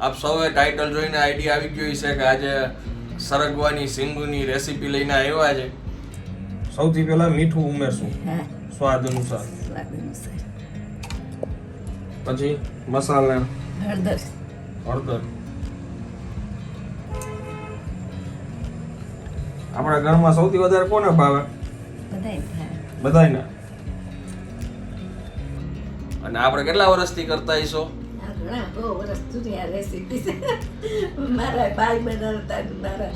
આપ સૌએ ટાઇટલ જોઈને આઈડિયા આવી ગયો છે કે આજે સરગવાની સિંગુની રેસીપી લઈને આવ્યા છે. સૌથી પહેલા મીઠું ઉમેરશું સ્વાદ અનુસાર. પછી મસાલા હળદર. આપણા ઘરમાં સૌથી વધારે કોને ભાવે? બધાયને. અને આપણે કેટલા વર્ષથી કરતા હશો? બહુ વર્ષ સુધી આ રેસીપી છે. મારા ભાઈ બનાવતા, મારા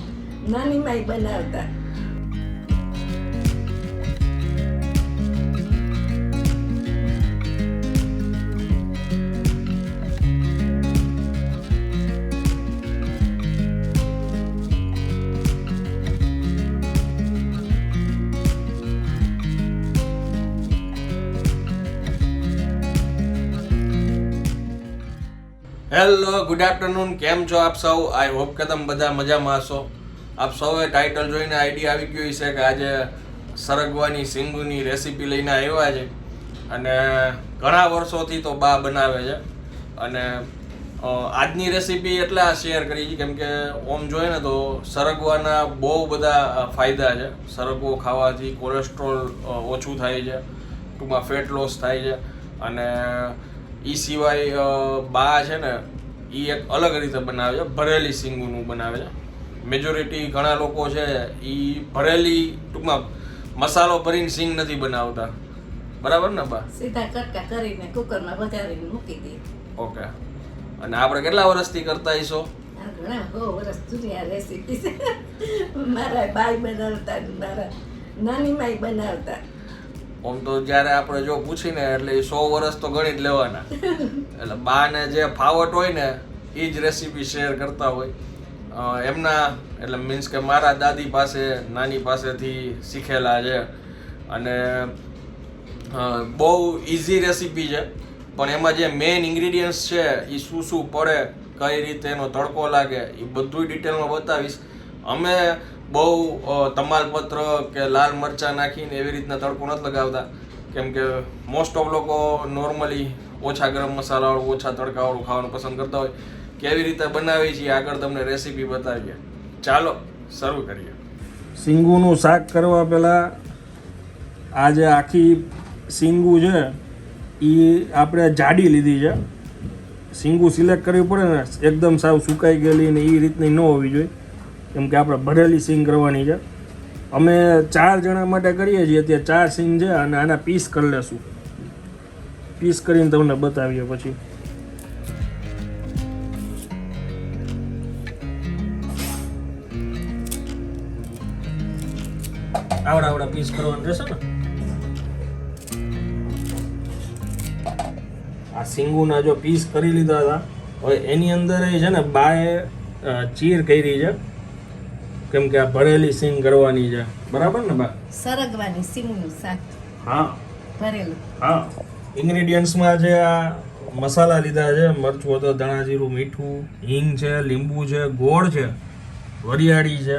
નાની માઈ બનાવતા. Hello, good afternoon. કેમ છો આપ સૌ? આઈ હોપ કે તમે બધા મજામાં હશો. આપ સૌએ ટાઇટલ જોઈને આઈડિયા આવી ગયો છે કે આજે સરગવાની સિંગુની રેસીપી લઈને આવ્યા છે. અને ઘણા વર્ષોથી તો બા બનાવે છે. અને આજની રેસીપી એટલે શેર કરી છે કેમ કે ઓમ જોઈએ ને તો સરગવાના બહુ બધા ફાયદા છે. સરગવો ખાવાથી કોલેસ્ટ્રોલ ઓછું થાય છે, ટૂંકમાં ફેટ લોસ થાય છે. અને એ સિવાય બા છે ને એ એક અલગ રીતે બનાવે છે, ભરેલી સિંગુનું બનાવે છે. મેજોરિટી ઘણા લોકો છે એ ભરેલી ટૂંકમાં મસાલો ભરીને સિંગ નથી બનાવતા, બરાબર ને બા? સીધા કટકા કરીને કુકરમાં વધારીને મૂકી દે. ઓકે. અને આપણે કેટલા વર્ષથી કરતા હશો? ઘણા બહુ વર્ષ સુધી આ રેસીપી છે. મારા ભાઈ બનાવતા, મારા નાની માઈ બનાવતા. આમ તો જ્યારે આપણે જો પૂછીને એટલે 100 વર્ષ તો ગણી જ લેવાના. એટલે બાને જે ફાવટ હોય ને એ જ રેસીપી શેર કરતા હોય એમના. એટલે મીન્સ કે મારા દાદી પાસે, નાની પાસેથી શીખેલા છે. અને બહુ ઇઝી રેસીપી છે, પણ એમાં જે મેઇન ઇન્ગ્રીડિયન્ટ્સ છે એ શું શું પડે, કઈ રીતે એનો તડકો લાગે, એ બધું ડિટેલમાં બતાવીશ. અમે બહુ તમાલપત્ર કે લાલ મરચાં નાખીને એવી રીતના તડકો નથી લગાવતા, કેમ કે મોસ્ટ ઓફ લોકો નોર્મલી ઓછા ગરમ મસાલાવાળું, ઓછા તડકાવાળું ખાવાનું પસંદ કરતા હોય. કેવી રીતે બનાવી છીએ આગળ તમને રેસીપી બતાવીએ. ચાલો શરૂ કરીએ. સિંગુનું શાક કરવા પહેલાં આ જે આખી સિંગુ છે એ આપણે જાડી લીધી છે. સિંગુ સિલેક્ટ કરવી પડે ને, એકદમ સાવ સુકાઈ ગયેલી ને એ રીતની ન હોવી જોઈએ, કેમ કે આપણે ભરેલી સિંગ કરવાની છે. અમે 4 જણા માટે કરીએ છીએ, ત્યાં 4 સિંગ છે અને આના પીસ કરી લેશું. પીસ કરીને તમને બતાવીએ પછી. આવડા પીસ કરવાનું રહેશે ને. આ સિંગુના જો પીસ કરી લીધા હતા, હવે એની અંદર છે ને બાએ ચીર કરી છે, કેમ કે આ ભરેલી સિંગ કરવાની છે, બરાબર ને બા? સરગવાની સિંગનું શાક. હા, ભરેલું. હા. ઇન્ગ્રેડિયન્ટ્સમાં જે આ મસાલા લીધા છે, મરચું હતું, ધાણા જીરું, મીઠું, હિંગ છે, લીંબુ છે, ગોળ છે, વરિયાળી છે,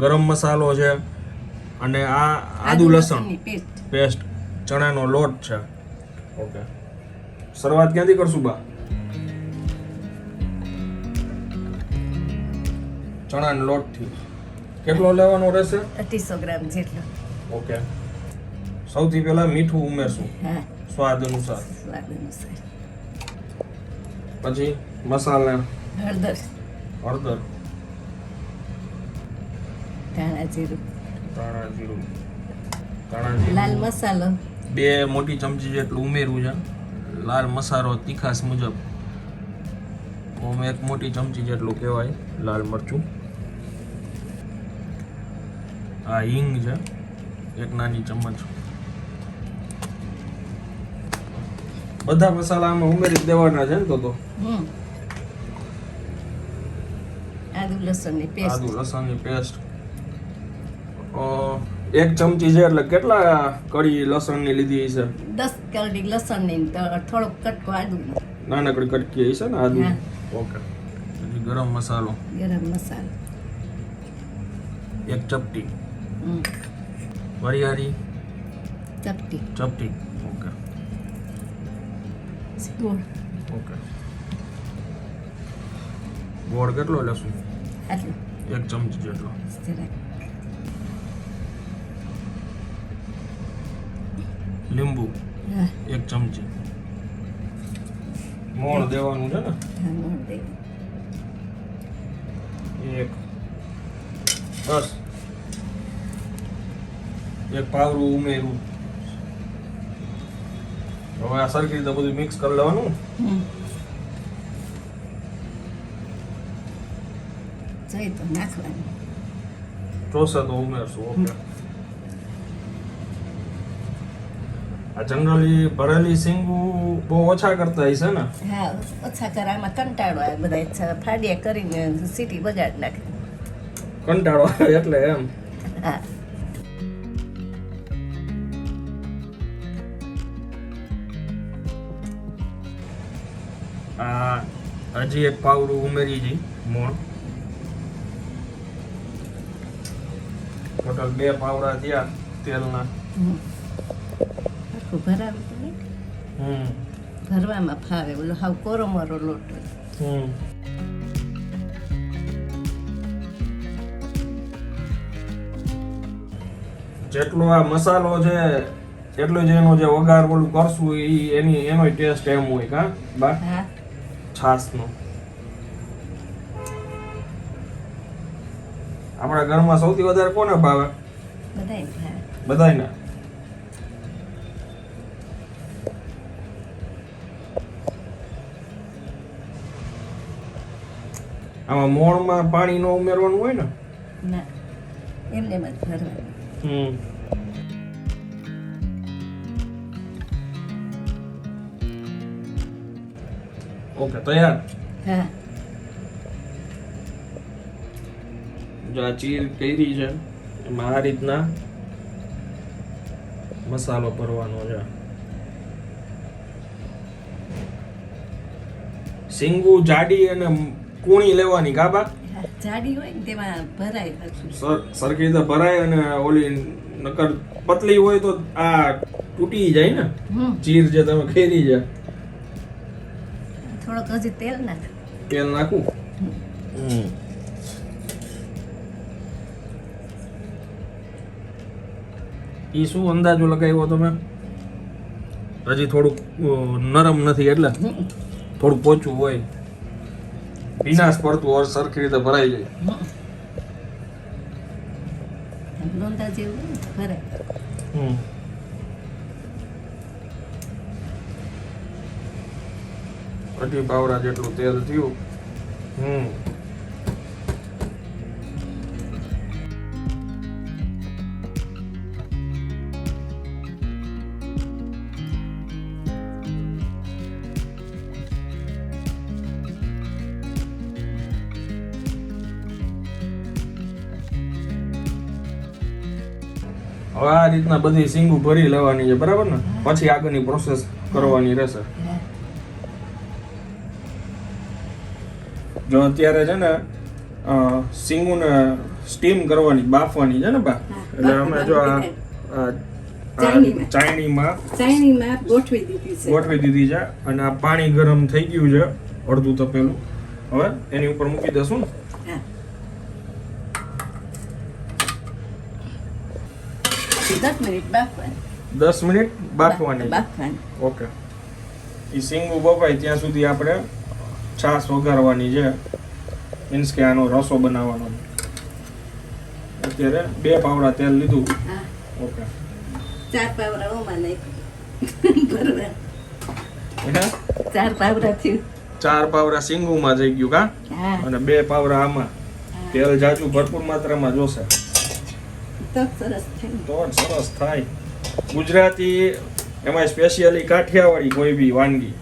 ગરમ મસાલો છે, અને આ આદુ લસણ પેસ્ટ, ચણાનો લોટ છે. ઓકે, શરૂઆત ક્યાંથી કરશું બા? ચણાના લોટથી. કેટલો લેવાનો રહેશે? 250 ગ્રામ જેટલો. ઓકે. સૌથી પહેલા મીઠું ઉમેરશું સ્વાદ અનુસાર. પછી મસાલા હળદર, ધાણા જીરું, લાલ મસાલો 2 મોટી ચમચી જેટલું ઉમેરવું છે. લાલ મસાલો તીખાસ મુજબ 1 મોટી ચમચી જેટલું કહેવાય. લાલ મરચું, આ હિંગ છે 1 નાની ચમચ. બધા મસાલા આમાં ઉમેરી દેવાના છે ને તો. આદુ લસણની પેસ્ટ 1 ચમચી છે. એટલે કેટલા કળી લસણની લીધી છે? 10 કળી લસણની, થોડોક કટકો આદુ, નાનકડી કટકી છે ને આદુ. ઓકે. પછી ગરમ મસાલો 1 ચપટી, વરિયાળી ચપટી. ઓકે. ગોળ કેટલો લેશું? આટલું 1 ચમચી જેટલો. જરાક. લીંબુ હા 1 ચમચી. મોણ દેવાનું છે ને? હા મોણ દે. 1 બસ 1 પાવરું ઉમેરું. હવે આ સરખી રીતે બધું મિક્સ કરી લેવાનું. જઈ તો નાખવાનું. ચોસે તો ઉમેરશું. ઓકે. આ જનરલી ભરેલી સિંગુ બહુ ઓછા કરતા હશે ને? હા ઓછા કરવામાં કંટાળો આવે, બધા ફાડિયા કરીને સીટી બગાડ નાખે. કંટાળો આવે એટલે એમ. હા આ હજી 1 પાવડું ઉમેરી જઈ મોણ. ટોટલ 2 પાવડા થયા તેલના. આખું ભરાવું તો નહીં, ભરવામાં ફાવે. ઓલો હાવ કોરોમરો લોટ હોય. જેટલો આ મસાલો છે એટલો જ એનો જે વઘાર ઓલું કરશું એનો ટેસ્ટ એમ હોય કા બા? હા છાસનો. આપણા ઘરમાં સૌથી વધારે કોને ભાવે? બધાય ભાવે. બધાયને. આમાં મોણમાં પાણી ન ઉમેરવાનું હોય ને? ના એમને જ ભરવાનું. ઓકે તૈયાર. હા જો આ ચીર કરી છે એમાં આ રીતના મસાલો ભરવાનો છે. સિંગુ જાડી અને કૂણી લેવાની કાબા? જાડી હોય ને તેમાં ભરાય પાછું. સરખી રીતે ભરાય અને ઓલી નકર પતલી હોય તો આ તૂટી જાય ને. ચીર જે તમે ખેરી છે. થોડોક હજી તેલ નાખ. તેલ નાખું. ઈ શું અંદાજો લગાવ્યો તમે? હજી થોડુંક નરમ નથી એટલે થોડું પોચું હોય. ભીનાશ પડતું ઓર સરખી રીતે ભરાઈ જાય. લોંદા જેવું ભરાય. અઢી પાવડા જેટલું તેલ થયું. હવે આ રીતના બધી સિંગુ ભરી લેવાની છે બરાબર ને? પછી આગળની પ્રોસેસ કરવાની રહેશે. જો અત્યારે છે ને સિંગુને સ્ટીમ કરવાની, બાફવાની છે ને બા? એટલે અમે જો આ ચાયણીમાં ગોઠવી દીધી છે અને આ પાણી ગરમ થઈ ગયું છે અડધું તપેલું. હવે એની ઉપર મૂકી દેશું ને. 10 મિનિટ બાફવાની. ઓકે. ઈ સિંગુ બફાય ત્યાં સુધી આપણે છાશ વઘારવાની છે. મીન્સ કે આનો રસો બનાવવાનો. અત્યારે 2 પાવડા તેલ લીધું. ઓકે. 4 પાવડા ઓમાં નાખ્યું. 4 પાવડા થયું. 4 પાવડા સિંગુમાં જઈ ગયું કા? અને 2 પાવડા આમાં. તેલ જાજુ ભરપૂર માત્રામાં જોશે. તો સરસ થાય. ગુજરાતી એમાં સ્પેશિયલી કાઠિયાવાડી કોઈ બી વાનગી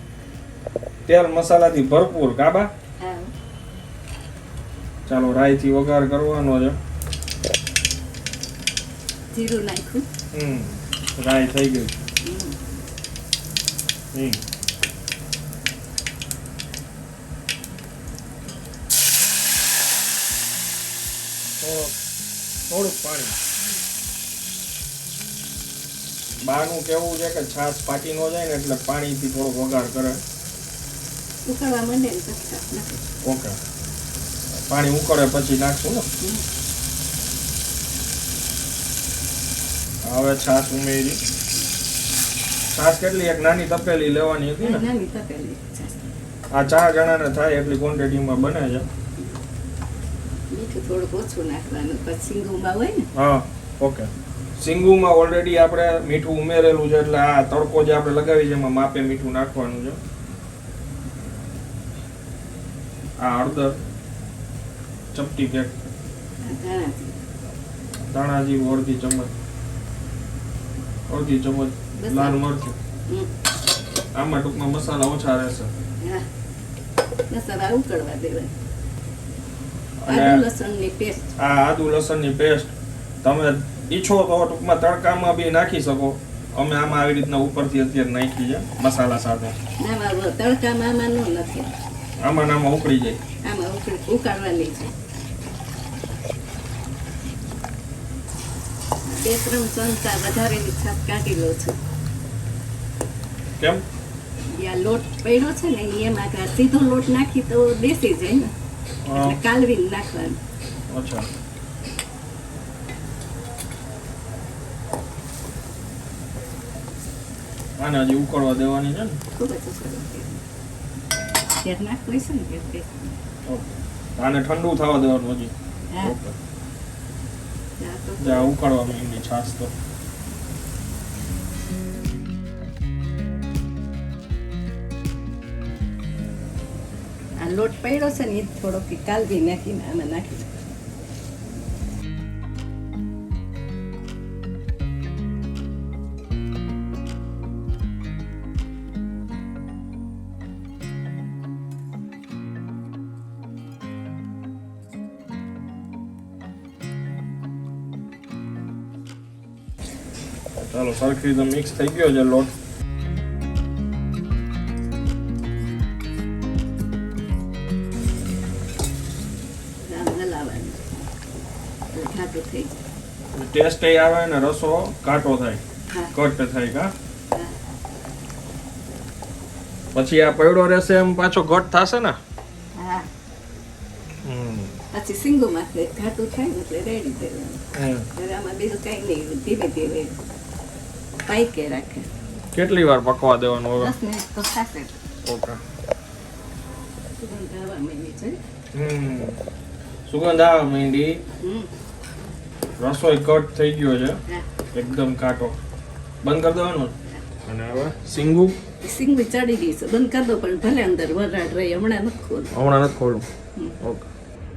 તેલ મસાલાથી ભરપૂર કાબા. ચાલો રાઈથી વઘાર કરવાનો છે. જીરું નાખ્યું. રાઈ થઈ ગઈ. થોડુંક પાણી. બાનું કેવું છે કે છાશ પાટી ન જાય ને એટલે પાણીથી થોડો વઘાર કરે. ઉકળવા માંડે ને પછી ઓકે. પાણી ઉકળે પછી નાખશું ને. હવે છાશ ઉમેરી. છાશ કેટલી? એક નાની તપેલી લેવાની હતી ને? નાની તપેલી છાશ. આ 4 જણાને થાય એટલી ક્વોન્ટિટીમાં બને છે. મીઠું થોડુંક ઓછું નાખવાનું, પછી સિંગુમાં હોય ને. હા, ઓકે. સિંગુમાં ઓલરેડી આપણે મીઠું ઉમેરેલું છે એટલે આ તડકો જે આપણે લગાવી છે એમાં માપે મીઠું નાખવાનું છે. આ હળદર ચપટી કે ધાણા જીરું અડધી ચમચ લાલ મરચું. આમાં ટૂંકમાં મસાલા ઓછા રહેશે. મસાલા ઉકળવા દેવાના. અને આદુ લસણની પેસ્ટ. આ આદુ લસણની પેસ્ટ તમે ઈચ્છો તો ટૂંકમાં તડકામાં બી નાખી શકો. અમે આમાં આવી રીતના ઉપરથી અત્યારે નાખી છે મસાલા સાથે. તડકામાં આમાં ન નથી. આમાં ઉકળી જાય. આમાં ઉકાળવાની છે. 2-3 ચમચા વધારેની છાશ કાઢી લો છું. કેમ? આ લોટ પડ્યો છે ને એમાં સીધો લોટ નાખી તો બેસી જાય ને, એટલે કાલવીને નાખવાનું. અચ્છા. આને હજી ઉકળવા દેવાની છે ને? ખૂબ જ સરસ. ત્યારે નાખવું છે ને એટલે. ઓકે. આને ઠંડુ થવા દેવાનું હજી. હા. ઓકે. જા ઉકળવા માંડી છાશ તો. આ લોટ પડ્યો છે ને એ થોડોક કાલવી નાખીને આમાં નાખી દો. ચાલો સરખી રીતે મિક્સ થઈ ગયો છે લોટ. ટેસ્ટ આવે ને રસો કાટો થાય, કટ થાય કા. પછી આ પૈડો રહેશે એમ પાછો ઘટ થશે ને. હા. પછી સિંગુમાં ઘાટું થાય ને એટલે રેડી દેવાનું. આમાં બીજું કઈ નહીં, ધીમે ધીમે પાઈકે રાખે. કેટલી વાર પકવા દેવાનું હવે? 10 મિનિટ તો થશે. ઓકે. સુગંધ આવવા માંડી છે. સુગંધ આવવા માંડી. રસોઈ કટ થઈ ગયો છે એકદમ કાટો. બંધ કરી દેવાનું. અને હવે સિંગુ ચડી ગઈ છે, બંધ કરી દો પણ ભલે અંદર વરાળ રહી. હમણાં નથી ખોલું. ઓકે.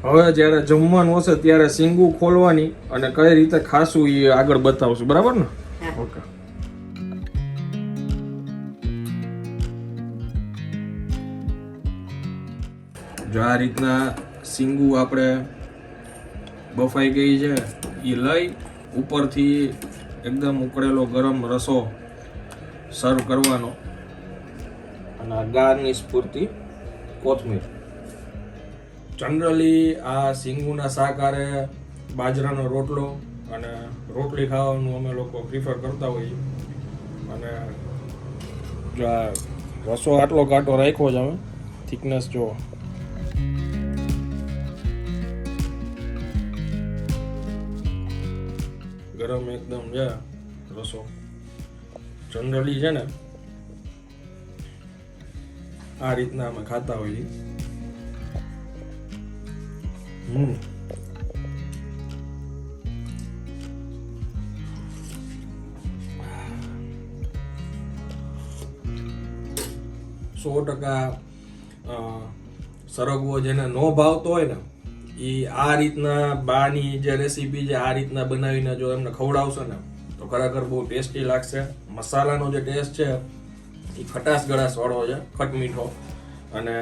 હવે જ્યારે જમવાનું હશે ત્યારે સિંગુ ખોલવાની અને કઈ રીતે ખાશું એ આગળ બતાવશું, બરાબર ને? ઓકે. જો આ રીતના સિંગુ આપણે બફાઈ ગઈ છે એ લઈ ઉપરથી એકદમ ઉકળેલો ગરમ રસો સર્વ કરવાનો અને ગાર્નિશ પૂરતી કોથમીર. જનરલી આ સિંગુના શાક હારે બાજરાનો રોટલો અને રોટલી ખાવાનું અમે લોકો પ્રિફર કરતા હોઈએ. અને જો આ રસો આટલો કાંટો રાખ્યો છે અમે, થિકનેસ જો. ગરમ એકદમ છે રસો. જનરલી છે ને આ રીતના અમે ખાતા હોઈએ. સરગવો જેને નો ભાવતો હોય ને એ આ રીતના બાની જે રેસીપી છે આ રીતના બનાવીને જો એમને ખવડાવશો ને તો ખરેખર બહુ ટેસ્ટી લાગશે. મસાલાનો જે ટેસ્ટ છે એ ખટાશ ગળાશ વાળો છે, ખટ મીઠો. અને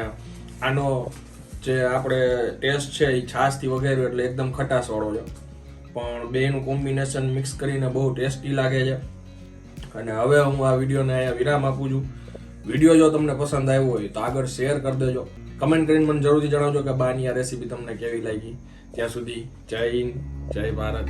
આનો જે આપણે ટેસ્ટ છે એ છાશથી વગેરે એટલે એકદમ ખટાશ વાળો છે. પણ બેનું કોમ્બિનેશન મિક્સ કરીને બહુ ટેસ્ટી લાગે છે. અને હવે હું આ વિડીયોને અહીંયા વિરામ આપું છું. વિડીયો જો તમને પસંદ આવ્યો હોય તો આગળ શેર કરી દેજો. કમેન્ટ કરીને મને જરૂરથી જણાવજો કે બાની આ રેસીપી તમને કેવી લાગી. ત્યાં સુધી જય હિન્દ, જય ભારત.